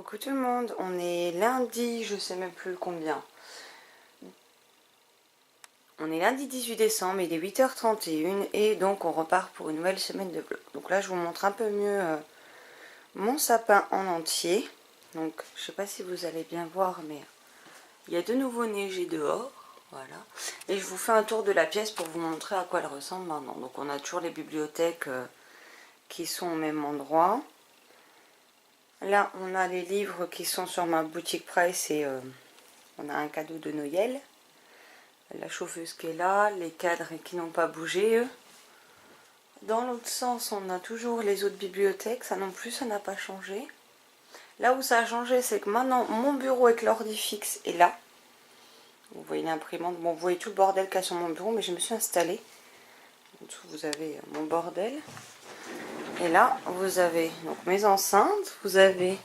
Coucou tout le monde, on est lundi, je sais même plus combien. On est lundi 18 décembre, il est 8h31 et donc on repart pour une nouvelle semaine de vlog. Donc là je vous montre un peu mieux mon sapin en entier. Donc je sais pas si vous allez bien voir, mais il y a de nouveau neigé dehors. Voilà. Et je vous fais un tour de la pièce pour vous montrer à quoi elle ressemble maintenant. Donc on a toujours les bibliothèques qui sont au même endroit. Là, on a les livres qui sont sur ma boutique Price et on a un cadeau de Noël. La chauffeuse qui est là, les cadres qui n'ont pas bougé. Dans l'autre sens, on a toujours les autres bibliothèques. Ça non plus, ça n'a pas changé. Là où ça a changé, c'est que maintenant, mon bureau avec l'ordi fixe est là. Vous voyez l'imprimante. Bon, vous voyez tout le bordel qu'il y a sur mon bureau, mais je me suis installée. En dessous, vous avez mon bordel. Et là, vous avez donc mes enceintes. Vous avez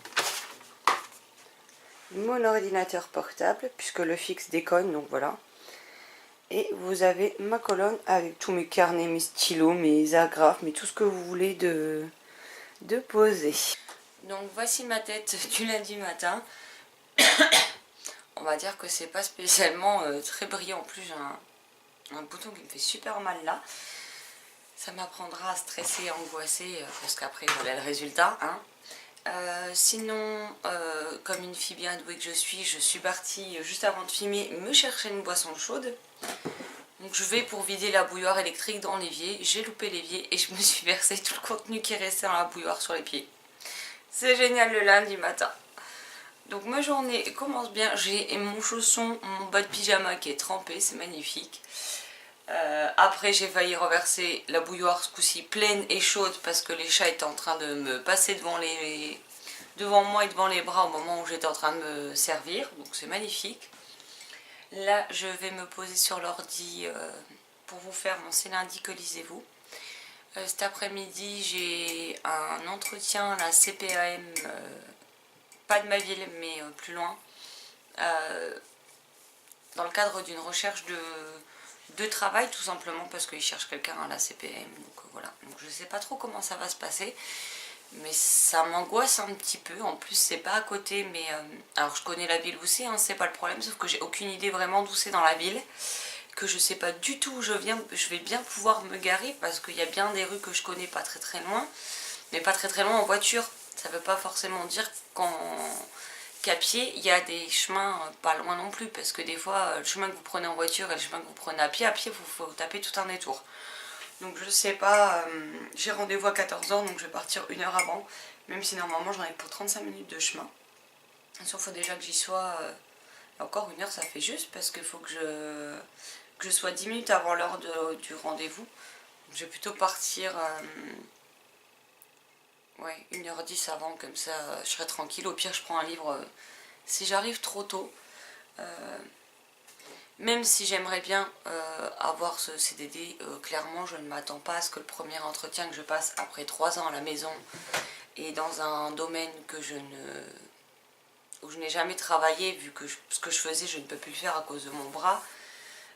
mon ordinateur portable, puisque le fixe déconne, donc voilà. Et vous avez ma colonne avec tous mes carnets, mes stylos, mes agrafes, mais tout ce que vous voulez de poser. Donc voici ma tête du lundi matin. On va dire que c'est pas spécialement très brillant. En plus j'ai un bouton qui me fait super mal là. Ça m'apprendra à stresser et angoisser parce qu'après voilà le résultat. Hein. Sinon, comme une fille bien douée que je suis partie juste avant de filmer me chercher une boisson chaude. Donc je vais pour vider la bouilloire électrique dans l'évier. J'ai loupé l'évier et je me suis versé tout le contenu qui restait dans la bouilloire sur les pieds. C'est génial le lundi matin. Donc ma journée commence bien. J'ai mon chausson, mon bas de pyjama qui est trempé, c'est magnifique. Après j'ai failli reverser la bouilloire ce coup-ci pleine et chaude parce que les chats étaient en train de me passer devant moi et devant les bras au moment où j'étais en train de me servir. Donc c'est magnifique. Là je vais me poser sur l'ordi pour vous faire mon C'est lundi que lisez-vous. Cet après-midi j'ai un entretien à la CPAM, pas de ma ville mais plus loin, dans le cadre d'une recherche de travail tout simplement parce qu'ils cherchent quelqu'un à la CPM. Donc voilà, donc je sais pas trop comment ça va se passer. Mais ça m'angoisse un petit peu, en plus c'est pas à côté, mais alors je connais la ville où c'est, hein, c'est pas le problème, sauf que j'ai aucune idée vraiment d'où c'est dans la ville, que je sais pas du tout où je vais bien pouvoir me garer, parce qu'il y a bien des rues que je connais pas très très loin, mais pas très très loin en voiture, ça veut pas forcément dire qu'à pied il y a des chemins pas loin non plus, parce que des fois le chemin que vous prenez en voiture et le chemin que vous prenez à pied il faut taper tout un détour. Donc je sais pas, j'ai rendez-vous à 14h donc je vais partir une heure avant, même si normalement j'en ai pour 35 minutes de chemin. Sauf faut déjà que j'y sois, encore une heure ça fait juste parce qu'il faut que je sois 10 minutes avant l'heure du rendez-vous. Je vais plutôt partir ouais, 1h10 avant, comme ça je serai tranquille. Au pire je prends un livre si j'arrive trop tôt. Même si j'aimerais bien avoir ce CDD, clairement je ne m'attends pas à ce que le premier entretien que je passe après 3 ans à la maison et dans un domaine où je n'ai jamais travaillé, vu que ce que je faisais je ne peux plus le faire à cause de mon bras.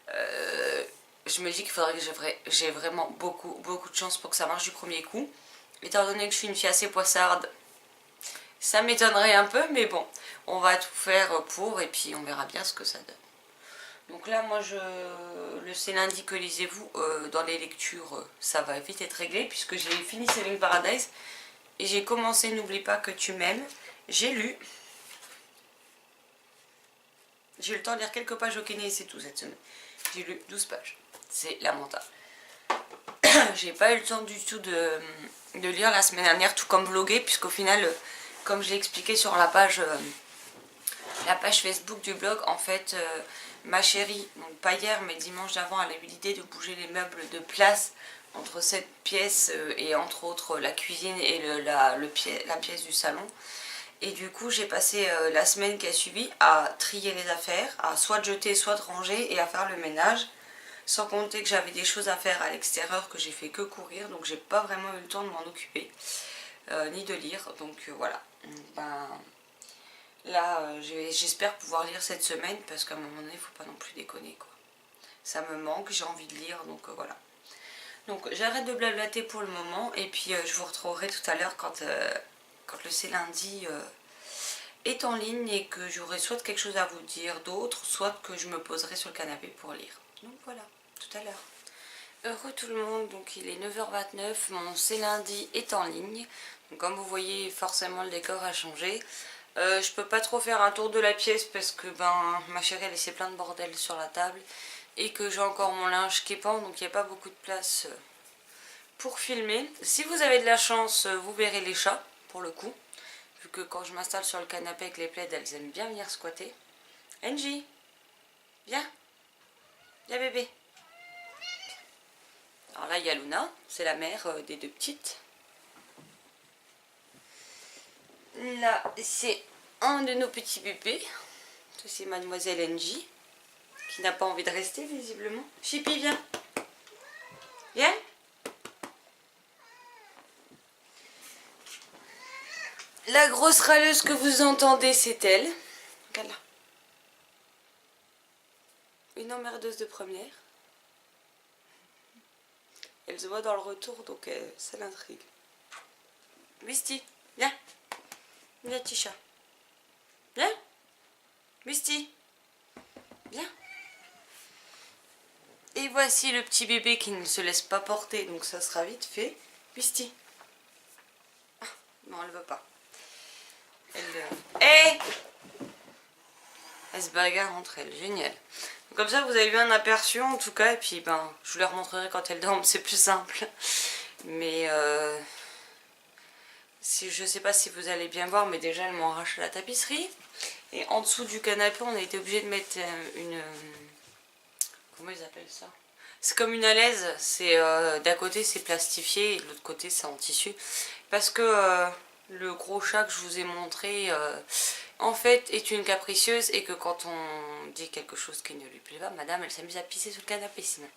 Je me dis qu'il faudrait que j'ai vraiment beaucoup de chance pour que ça marche du premier coup. Étant donné que je suis une fille assez poissarde, ça m'étonnerait un peu, mais bon, on va tout faire pour et puis on verra bien ce que ça donne. Donc là, moi, le C'est lundi que lisez-vous, dans les lectures, ça va vite être réglé, puisque j'ai fini Selling Paradise, et j'ai commencé N'oublie pas que tu m'aimes. J'ai lu. J'ai eu le temps de lire quelques pages au Kenya et c'est tout cette semaine. J'ai lu 12 pages. C'est lamentable. J'ai pas eu le temps du tout de lire la semaine dernière, tout comme vloguer, puisqu'au final, comme je l'ai expliqué sur la page Facebook du blog, en fait... ma chérie, donc pas hier mais dimanche d'avant, elle a eu l'idée de bouger les meubles de place entre cette pièce et entre autres la cuisine et la pièce du salon. Et du coup j'ai passé la semaine qui a suivi à trier les affaires, à soit de jeter, soit de ranger et à faire le ménage. Sans compter que j'avais des choses à faire à l'extérieur que j'ai fait que courir, donc j'ai pas vraiment eu le temps de m'en occuper, ni de lire, donc voilà. Ben... Là, j'espère pouvoir lire cette semaine parce qu'à un moment donné, il ne faut pas non plus déconner, quoi. Ça me manque, j'ai envie de lire, donc voilà. Donc j'arrête de blablater pour le moment et puis je vous retrouverai tout à l'heure quand le C'est lundi est en ligne et que j'aurai soit quelque chose à vous dire d'autre, soit que je me poserai sur le canapé pour lire. Donc voilà, tout à l'heure. Heureux tout le monde, donc il est 9h29, mon C'est lundi est en ligne. Donc comme vous voyez, forcément le décor a changé. Je peux pas trop faire un tour de la pièce parce que ma chérie a laissé plein de bordel sur la table et que j'ai encore mon linge qui pend, donc il n'y a pas beaucoup de place pour filmer. Si vous avez de la chance, vous verrez les chats pour le coup, vu que quand je m'installe sur le canapé avec les plaids, elles aiment bien venir squatter. Angie, viens, viens bébé. Alors là, il y a Luna, c'est la mère des deux petites. Là, c'est un de nos petits bébés. Ça, c'est mademoiselle Angie, qui n'a pas envie de rester, visiblement. Chippy, viens. Viens. La grosse râleuse que vous entendez, c'est elle. Regarde là. Une emmerdeuse de première. Elle se voit dans le retour, donc ça l'intrigue. Misty, viens. Viens, petit chat. Viens. Misty, viens. Et voici le petit bébé qui ne se laisse pas porter, donc ça sera vite fait. Misty. Ah, non, elle veut pas. Elle se bagarre entre elles, génial. Donc comme ça, vous avez eu un aperçu en tout cas, et puis je vous les remontrerai quand elles dorment, c'est plus simple. Mais je sais pas si vous allez bien voir, mais déjà elles m'ont arraché la tapisserie. Et en dessous du canapé, on a été obligé de mettre une... comment ils appellent ça? C'est comme une alaise, c'est d'un côté c'est plastifié et de l'autre côté c'est en tissu. Parce que le gros chat que je vous ai montré, en fait, est une capricieuse et que quand on dit quelque chose qui ne lui plaît pas, madame, elle s'amuse à pisser sur le canapé sinon.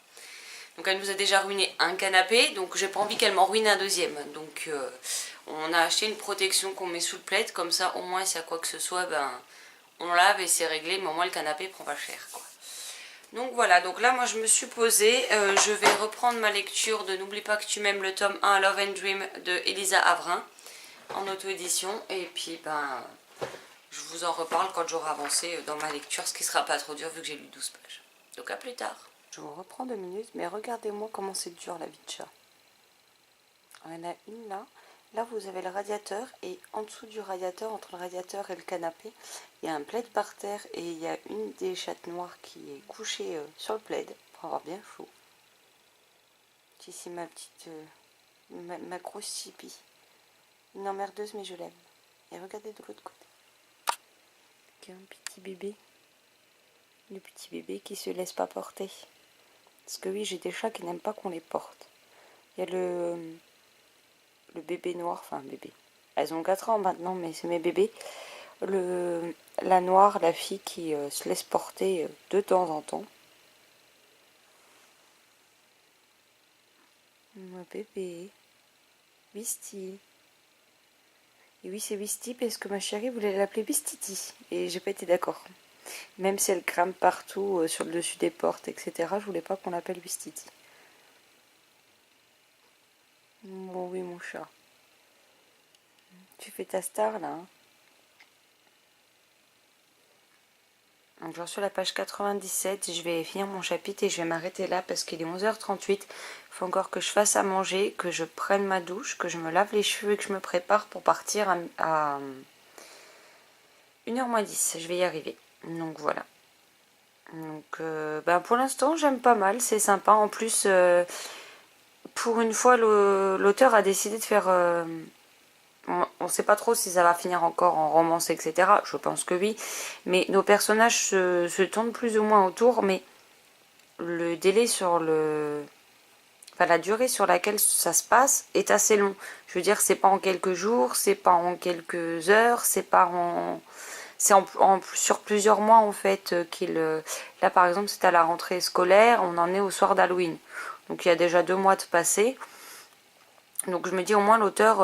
Donc elle nous a déjà ruiné un canapé, donc j'ai pas envie qu'elle m'en ruine un deuxième. Donc on a acheté une protection qu'on met sous le plaid, comme ça au moins s'il y a quoi que ce soit, on lave et c'est réglé, mais au moins le canapé prend pas cher, quoi. Donc voilà, donc là moi je me suis posée, je vais reprendre ma lecture de N'oublie pas que tu m'aimes, le tome 1 Love and Dream de Elisa Avrin en auto-édition, et puis je vous en reparle quand j'aurai avancé dans ma lecture, ce qui sera pas trop dur vu que j'ai lu 12 pages. Donc à plus tard. Je vous reprends 2 minutes, mais regardez-moi comment c'est dur la vie de chat. Il y en a une là. Là, vous avez le radiateur et en dessous du radiateur, entre le radiateur et le canapé, il y a un plaid par terre et il y a une des chattes noires qui est couchée sur le plaid pour avoir bien chaud. Ici ma petite, ma grosse chippie. Une emmerdeuse, mais je l'aime. Et regardez de l'autre côté. Il y a un petit bébé. Le petit bébé qui se laisse pas porter. Parce que oui, j'ai des chats qui n'aiment pas qu'on les porte. Il y a le bébé noir, enfin bébé. Elles ont 4 ans maintenant, mais c'est mes bébés. La noire, la fille qui se laisse porter de temps en temps. Mon bébé. Misty. Et oui, c'est Misty parce que ma chérie voulait l'appeler Bistiti. Et j'ai pas été d'accord. Même si elle crame partout, sur le dessus des portes, etc. Je voulais pas qu'on l'appelle Bistiti. Bon oui, mon chat. Tu fais ta star là, hein. Donc j'en suis à la page 97, je vais finir mon chapitre et je vais m'arrêter là parce qu'il est 11h38. Il faut encore que je fasse à manger, que je prenne ma douche, que je me lave les cheveux et que je me prépare pour partir à 1h moins 10. Je vais y arriver. Donc voilà. Donc pour l'instant j'aime pas mal, c'est sympa. En plus, pour une fois, l'auteur a décidé de faire... on ne sait pas trop si ça va finir encore en romance, etc. Je pense que oui. Mais nos personnages se tournent plus ou moins autour. Mais le délai sur le... Enfin, la durée sur laquelle ça se passe est assez long. Je veux dire, c'est pas en quelques jours, c'est pas en quelques heures, c'est pas en... C'est sur plusieurs mois en fait qu'il... Là par exemple, c'est à la rentrée scolaire, on en est au soir d'Halloween. Donc il y a déjà 2 mois de passé. Donc je me dis au moins l'auteur...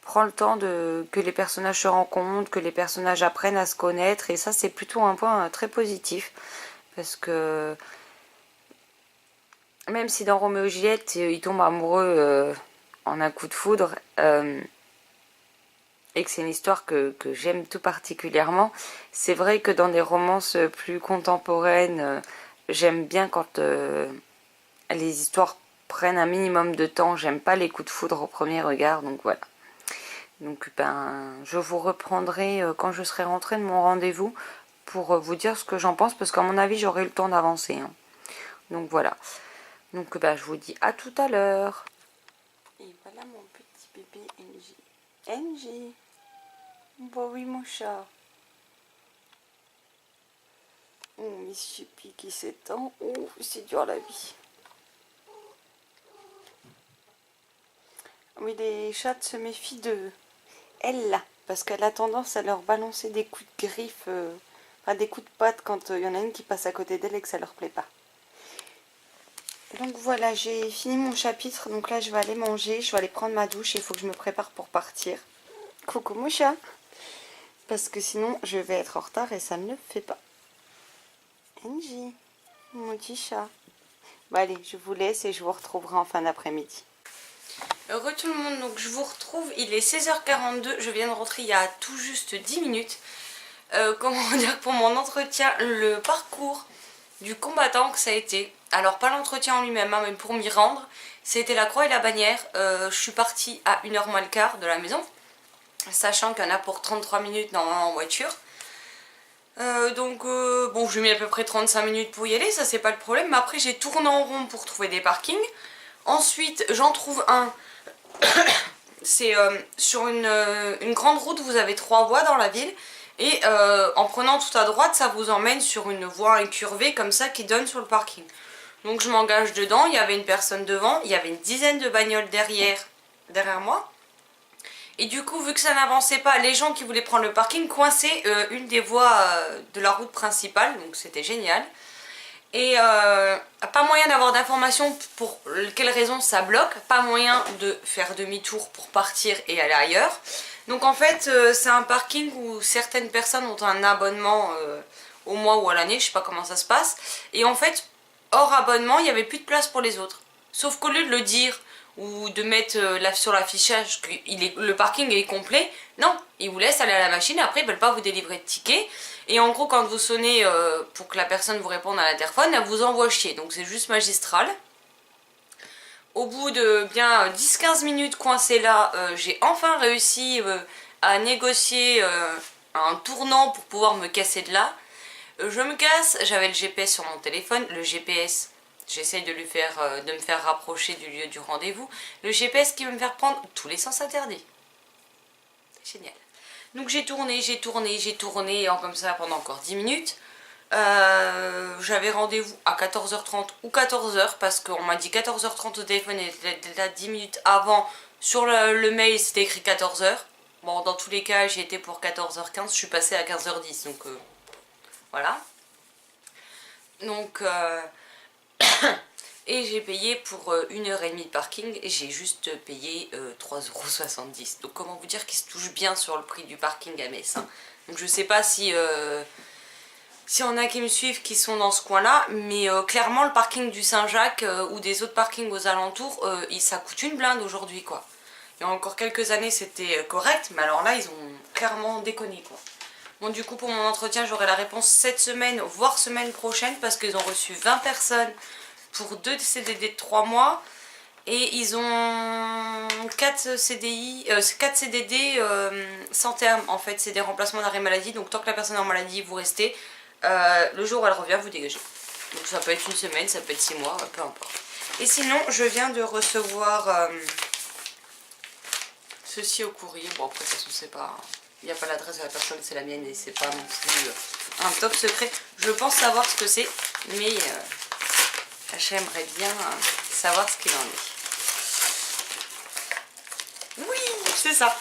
prend le temps que les personnages se rencontrent, que les personnages apprennent à se connaître. Et ça, c'est plutôt un point très positif. Parce que même si dans Roméo et Juliette, ils tombent amoureux en un coup de foudre, et que c'est une histoire que j'aime tout particulièrement. C'est vrai que dans des romances plus contemporaines, j'aime bien quand les histoires prennent un minimum de temps. J'aime pas les coups de foudre au premier regard, donc voilà. Donc ben, je vous reprendrai quand je serai rentrée de mon rendez-vous pour vous dire ce que j'en pense, parce qu'à mon avis j'aurai eu le temps d'avancer. Hein. Donc voilà. Donc ben, je vous dis à tout à l'heure. Et voilà mon petit bébé NJ. NJ. Bah oui mon chat. Oh, Miss Chippy qui s'étend. Oh, c'est dur la vie. Oui, les chats se méfient de elle là, parce qu'elle a tendance à leur balancer des coups de griffe, enfin des coups de patte quand il y en a une qui passe à côté d'elle et que ça leur plaît pas. Donc voilà, j'ai fini mon chapitre, donc là je vais aller manger, je vais aller prendre ma douche et il faut que je me prépare pour partir. Coucou mon chat, parce que sinon je vais être en retard et ça ne le fait pas. Angie, mon petit chat. Bon allez, je vous laisse et je vous retrouverai en fin d'après-midi. Heureux tout le monde, donc je vous retrouve, il est 16h42, je viens de rentrer il y a tout juste 10 minutes. Comment dire, pour mon entretien, le parcours du combattant que ça a été. Alors pas l'entretien en lui-même, hein, mais pour m'y rendre, c'était la croix et la bannière. Je suis partie à 1h moins le quart de la maison, sachant qu'il y en a pour 33 minutes normalement en voiture. Bon, j'ai mis à peu près 35 minutes pour y aller, ça c'est pas le problème, mais après j'ai tourné en rond pour trouver des parkings. Ensuite j'en trouve un, c'est sur une grande route, vous avez 3 voies dans la ville, et en prenant tout à droite ça vous emmène sur une voie incurvée comme ça qui donne sur le parking. Donc je m'engage dedans, il y avait une personne devant, il y avait une dizaine de bagnoles derrière moi. Et du coup, vu que ça n'avançait pas, les gens qui voulaient prendre le parking coinçaient une des voies de la route principale, donc c'était génial. Et pas moyen d'avoir d'informations pour quelle raison ça bloque, pas moyen de faire demi-tour pour partir et aller ailleurs. Donc en fait, c'est un parking où certaines personnes ont un abonnement au mois ou à l'année, je sais pas comment ça se passe. Et en fait, hors abonnement, il n'y avait plus de place pour les autres. Sauf qu'au lieu de le dire ou de mettre sur l'affichage que le parking est complet, non, ils vous laissent aller à la machine, après ils ne veulent pas vous délivrer de ticket. Et en gros, quand vous sonnez pour que la personne vous réponde à l'interphone, elle vous envoie chier, donc c'est juste magistral. Au bout de bien 10-15 minutes coincée là, j'ai enfin réussi à négocier un tournant pour pouvoir me casser de là. Je me casse, j'avais le GPS sur mon téléphone, le GPS, j'essaye de me faire rapprocher du lieu du rendez-vous, le GPS qui veut me faire prendre tous les sens interdits. C'est génial. Donc j'ai tourné, comme ça pendant encore 10 minutes. J'avais rendez-vous à 14h30 ou 14h parce qu'on m'a dit 14h30 au téléphone et là 10 minutes avant sur le mail c'était écrit 14h. Bon, dans tous les cas j'ai été pour 14h15, je suis passée à 15h10, donc voilà. Donc et j'ai payé pour 1h30 de parking et j'ai juste payé 3,70 €. Donc comment vous dire qu'ils se touchent bien sur le prix du parking à Metz, hein. Donc je sais pas si s'il y en a qui me suivent qui sont dans ce coin là, mais clairement le parking du Saint-Jacques ou des autres parkings aux alentours, ça coûte une blinde aujourd'hui quoi. Il y a encore quelques années c'était correct, mais alors là ils ont clairement déconné quoi. Bon, du coup pour mon entretien j'aurai la réponse cette semaine voire semaine prochaine parce qu'ils ont reçu 20 personnes pour 2 CDD de 3 mois et ils ont 4 CDI, 4 CDD sans terme en fait, c'est des remplacements d'arrêt maladie, donc tant que la personne est en maladie vous restez, le jour où elle revient vous dégagez. Donc ça peut être une semaine, ça peut être 6 mois, peu importe. Et sinon je viens de recevoir ceci au courrier, bon après de toute façon c'est pas, il n'y a pas l'adresse de la personne, c'est la mienne et c'est pas non plus un top secret. Je pense savoir ce que c'est, mais j'aimerais bien savoir ce qu'il en est. Oui, c'est ça.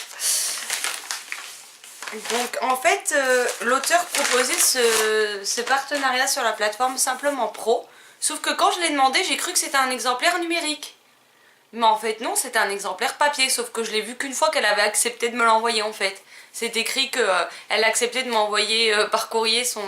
Donc en fait, l'auteur proposait ce partenariat sur la plateforme Simplement Pro. Sauf que quand je l'ai demandé, j'ai cru que c'était un exemplaire numérique. Mais en fait non, c'était un exemplaire papier. Sauf que je l'ai vu qu'une fois qu'elle avait accepté de me l'envoyer en fait. C'est écrit qu'elle acceptait de m'envoyer par courrier son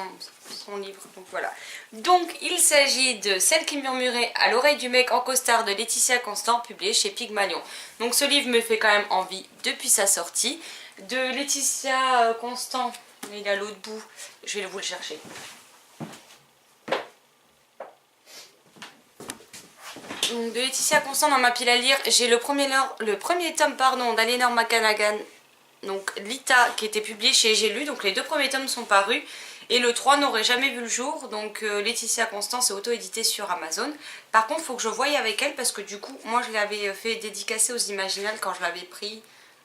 livre. Donc voilà. Donc il s'agit de Celle qui murmurait à l'oreille du mec en costard de Laetitia Constant, publié chez Pygmalion. Donc ce livre me fait quand même envie depuis sa sortie. de Laetitia Constant. Il est à l'autre bout. Je vais vous le chercher. Donc, de Laetitia Constant dans ma pile à lire, j'ai le premier tome d'Aliénor McCannagan. Donc Lita qui était publié chez J'ai lu. Donc les 2 premiers tomes sont parus. Et le 3 n'aurait jamais vu le jour, donc Laetitia Constant c'est auto-édité sur Amazon. Par contre, il faut que je voie avec elle parce que du coup, moi je l'avais fait dédicacer aux Imaginales quand je l'avais pris,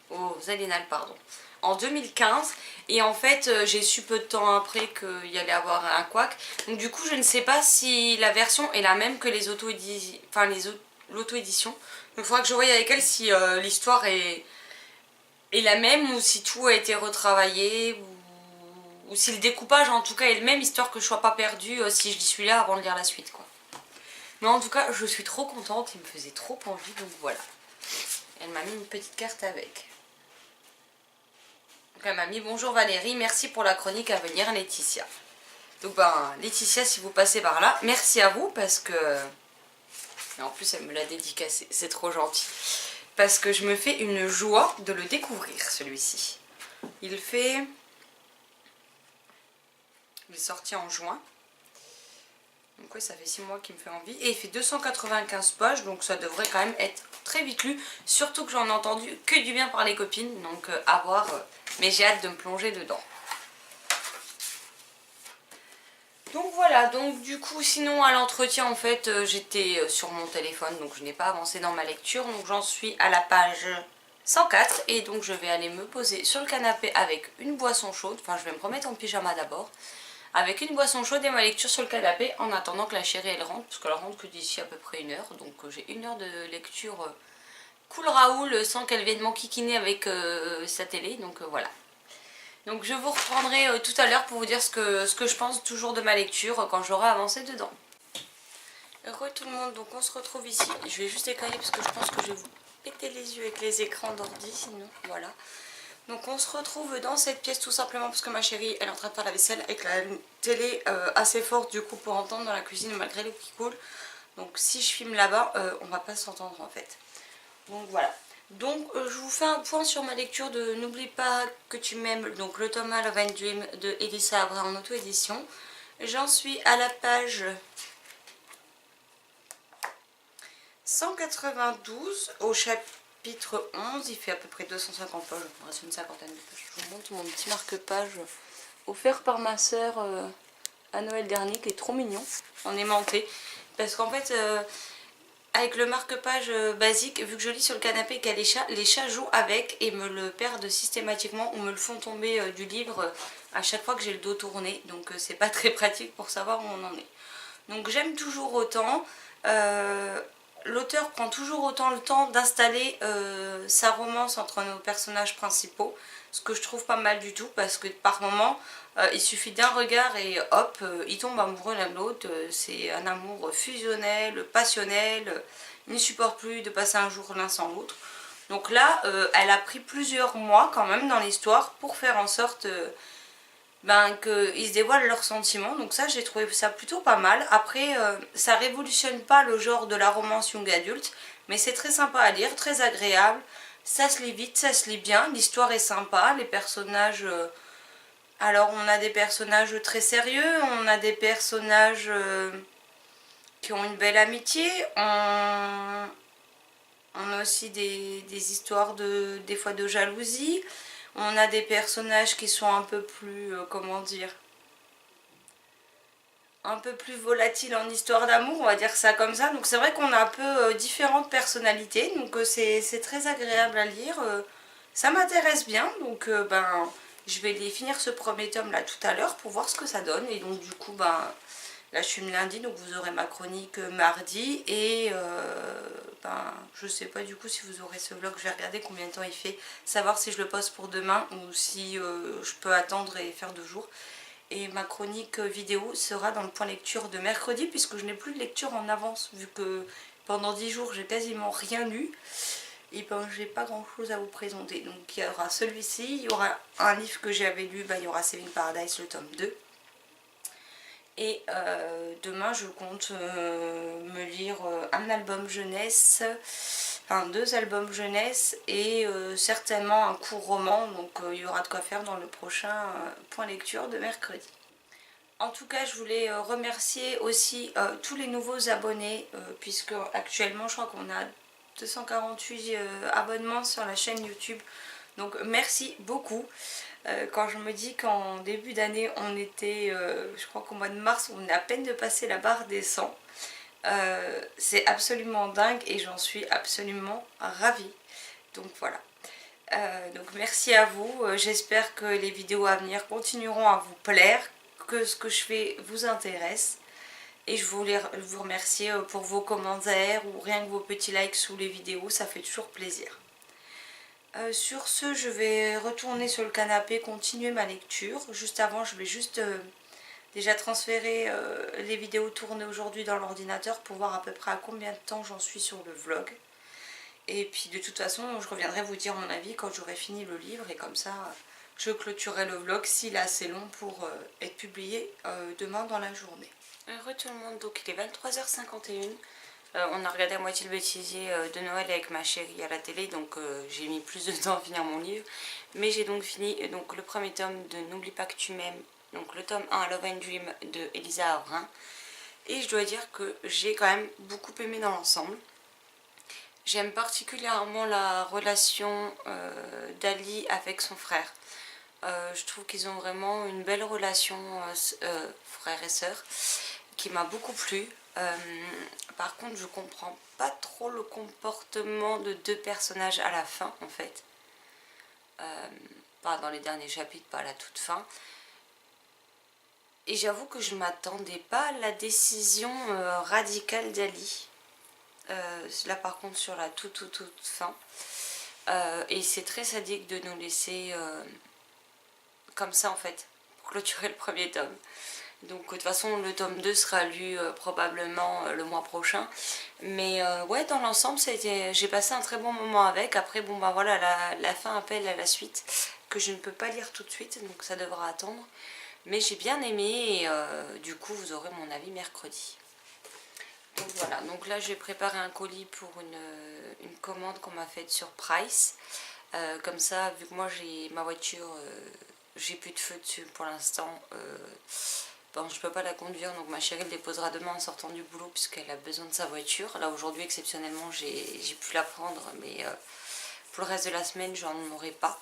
aux Aliénales pardon, en 2015. Et en fait, j'ai su peu de temps après qu'il y allait avoir un couac. Donc du coup, je ne sais pas si la version est la même que les l'auto-édition. Donc il faudra que je voie avec elle si l'histoire est la même ou si tout a été retravaillé ou si le découpage en tout cas est le même, histoire que je sois pas perdue si je lis celui-là avant de lire la suite quoi. Mais en tout cas je suis trop contente, il me faisait trop envie, donc voilà. Elle m'a mis une petite carte avec. Donc elle m'a mis bonjour Valérie, merci pour la chronique à venir Laetitia. Donc ben Laetitia, si vous passez par là, merci à vous parce que... Et en plus elle me l'a dédicacé, c'est trop gentil. Parce que je me fais une joie de le découvrir celui-ci. Il est sorti en juin. Donc oui, ça fait 6 mois qu'il me fait envie. Et il fait 295 pages, donc ça devrait quand même être très vite lu. Surtout que j'en ai entendu que du bien par les copines. Donc à voir. Mais j'ai hâte de me plonger dedans. Donc voilà, donc du coup sinon à l'entretien en fait j'étais sur mon téléphone. Donc je n'ai pas avancé dans ma lecture. Donc j'en suis à la page 104. Et donc je vais aller me poser sur le canapé avec une boisson chaude. Enfin je vais me remettre en pyjama d'abord. Avec une boisson chaude et ma lecture sur le canapé en attendant que la chérie elle rentre, parce qu'elle rentre que d'ici à peu près 1 heure, donc j'ai 1 heure de lecture cool Raoul sans qu'elle vienne m'enquiquiner avec sa télé, donc voilà. Donc je vous reprendrai tout à l'heure pour vous dire ce que je pense toujours de ma lecture quand j'aurai avancé dedans. Heureux tout le monde, donc on se retrouve ici, je vais juste écailler parce que je pense que je vais vous péter les yeux avec les écrans d'ordi, sinon voilà. Donc on se retrouve dans cette pièce tout simplement parce que ma chérie elle est en train de faire la vaisselle avec la télé assez forte du coup pour entendre dans la cuisine malgré l'eau qui coule. Donc si je filme là-bas on va pas s'entendre en fait. Donc voilà. Donc je vous fais un point sur ma lecture de N'oublie pas que tu m'aimes, donc le Thomas Love and Dream de Elissa Avray en auto-édition. J'en suis à la page 192 au chapitre 11, il fait à peu près 250 pages, il me reste une cinquantaine de pages. Je vous montre mon petit marque-page offert par ma soeur à Noël dernier qui est trop mignon, en aimanté. Parce qu'en fait, avec le marque-page basique, vu que je lis sur le canapé et qu'il y a les chats jouent avec et me le perdent systématiquement ou me le font tomber du livre à chaque fois que j'ai le dos tourné. Donc c'est pas très pratique pour savoir où on en est. Donc j'aime toujours autant. L'auteur prend toujours autant le temps d'installer sa romance entre nos personnages principaux, ce que je trouve pas mal du tout parce que par moment il suffit d'un regard et hop, ils tombent amoureux l'un de l'autre. C'est un amour fusionnel, passionnel, ils ne supportent plus de passer un jour l'un sans l'autre. Donc là, elle a pris plusieurs mois quand même dans l'histoire pour faire en sorte qu'ils se dévoilent leurs sentiments, donc ça j'ai trouvé ça plutôt pas mal. Après ça révolutionne pas le genre de la romance young adulte, mais c'est très sympa à lire, très agréable, ça se lit vite, ça se lit bien, l'histoire est sympa, les personnages... alors on a des personnages très sérieux, on a des personnages qui ont une belle amitié, on a aussi des histoires des fois de jalousie. On a des personnages qui sont un peu plus, comment dire, un peu plus volatiles en histoire d'amour, on va dire ça comme ça. Donc c'est vrai qu'on a un peu différentes personnalités, donc c'est très agréable à lire. Ça m'intéresse bien, donc je vais finir ce premier tome là tout à l'heure pour voir ce que ça donne. Et donc du coup, là je suis le lundi, donc vous aurez ma chronique mardi. Et je sais pas du coup si vous aurez ce vlog, je vais regarder combien de temps il fait, savoir si je le poste pour demain ou si je peux attendre et faire 2 jours. Et ma chronique vidéo sera dans le point lecture de mercredi, puisque je n'ai plus de lecture en avance, vu que pendant 10 jours j'ai quasiment rien lu. Et j'ai pas grand chose à vous présenter. Donc il y aura celui-ci, il y aura un livre que j'avais lu, il y aura Saving Paradise le tome 2. Et demain je compte me lire un album jeunesse, enfin 2 albums jeunesse et certainement un court roman, donc il y aura de quoi faire dans le prochain point lecture de mercredi. En tout cas, je voulais remercier aussi tous les nouveaux abonnés, puisque actuellement je crois qu'on a 248 abonnements sur la chaîne YouTube. Donc merci beaucoup. Quand je me dis qu'en début d'année on était, je crois qu'au mois de mars on est à peine de passer la barre des 100. C'est absolument dingue et j'en suis absolument ravie. Donc voilà. Donc merci à vous. J'espère que les vidéos à venir continueront à vous plaire, que ce que je fais vous intéresse. Et je voulais vous remercier pour vos commentaires ou rien que vos petits likes sous les vidéos, ça fait toujours plaisir. Sur ce, je vais retourner sur le canapé, continuer ma lecture. Juste avant, je vais juste déjà transférer les vidéos tournées aujourd'hui dans l'ordinateur pour voir à peu près à combien de temps j'en suis sur le vlog. Et puis de toute façon, je reviendrai vous dire mon avis quand j'aurai fini le livre et comme ça, je clôturerai le vlog s'il est assez long pour être publié demain dans la journée. Heureux tout le monde, donc il est 23h51. On a regardé à moitié le bêtisier de Noël avec ma chérie à la télé, donc j'ai mis plus de temps à finir mon livre. Mais j'ai donc fini donc, le premier tome de N'oublie pas que tu m'aimes, donc le tome 1 Love and Dream de Elisa Aurin. Et je dois dire que j'ai quand même beaucoup aimé dans l'ensemble. J'aime particulièrement la relation d'Ali avec son frère. Je trouve qu'ils ont vraiment une belle relation frère et sœur qui m'a beaucoup plu. Par contre, je comprends pas trop le comportement de 2 personnages à la fin, en fait. Pas dans les derniers chapitres, pas à la toute fin. Et j'avoue que je m'attendais pas à la décision radicale d'Ali. Là, par contre, sur la toute fin. Et c'est très sadique de nous laisser comme ça, en fait, pour clôturer le premier tome. Donc de toute façon le tome 2 sera lu probablement le mois prochain. Mais ouais, dans l'ensemble j'ai passé un très bon moment avec. Après bon bah voilà, la fin appelle à la suite que je ne peux pas lire tout de suite, donc ça devra attendre. Mais j'ai bien aimé et du coup vous aurez mon avis mercredi. Donc voilà, donc là j'ai préparé un colis pour une commande qu'on m'a faite sur Price. Comme ça, vu que moi j'ai ma voiture, j'ai plus de feu dessus pour l'instant. Bon, je peux pas la conduire, donc ma chérie le déposera demain en sortant du boulot puisqu'elle a besoin de sa voiture. Là aujourd'hui exceptionnellement j'ai pu la prendre, mais pour le reste de la semaine j'en aurai pas.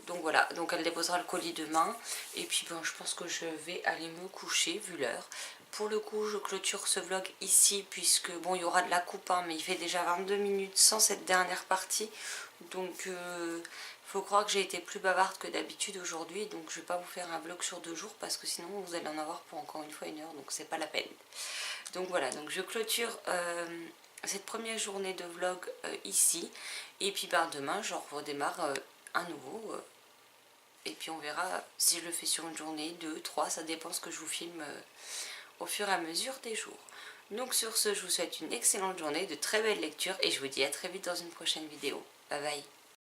Donc voilà, donc elle déposera le colis demain. Et puis ben, je pense que je vais aller me coucher vu l'heure. Pour le coup je clôture ce vlog ici puisque bon il y aura de la coupe hein, mais il fait déjà 22 minutes sans cette dernière partie. Donc faut croire que j'ai été plus bavarde que d'habitude aujourd'hui, donc je vais pas vous faire un vlog sur 2 jours parce que sinon vous allez en avoir pour encore une fois 1 heure, donc c'est pas la peine. Donc voilà, donc je clôture cette première journée de vlog ici, et puis ben, demain je redémarre un nouveau, et puis on verra si je le fais sur une journée, 2, 3, ça dépend ce que je vous filme au fur et à mesure des jours. Donc sur ce, je vous souhaite une excellente journée, de très belles lectures, et je vous dis à très vite dans une prochaine vidéo. Bye bye.